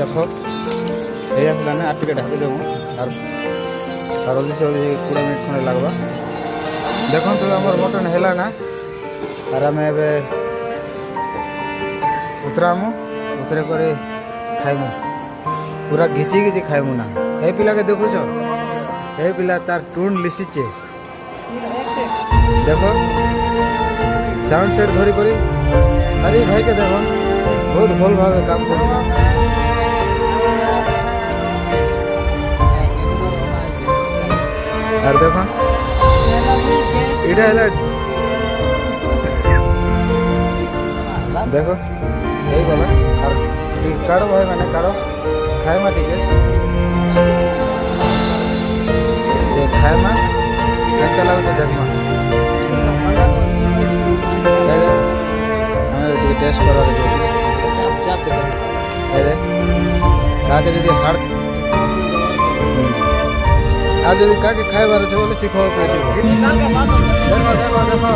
देखो ये आसला ना आठ टिकेट हाथी देव और जल्दी से 20 मिनट खंडे लगवा देखो तो आम मटन है ना और आम ए उतरामु उतरे कर खाइमु पूरा घिची घिची खाइमु ना ये पिला के देखुच ये पिला तार टून लिसीचे देखो साउंड सेट धरी करी अरे भाई के देखो बहुत भल भाव काम कर देखो इटा देखो यही गला और काढ़ भाई मैंने काढ़ खाए मा टीके खाए मा कैसा लगे देख मा टेस्ट करा आगे जब हार्ड आज जब का खाए बार बोले सीखो देखो देखो देखो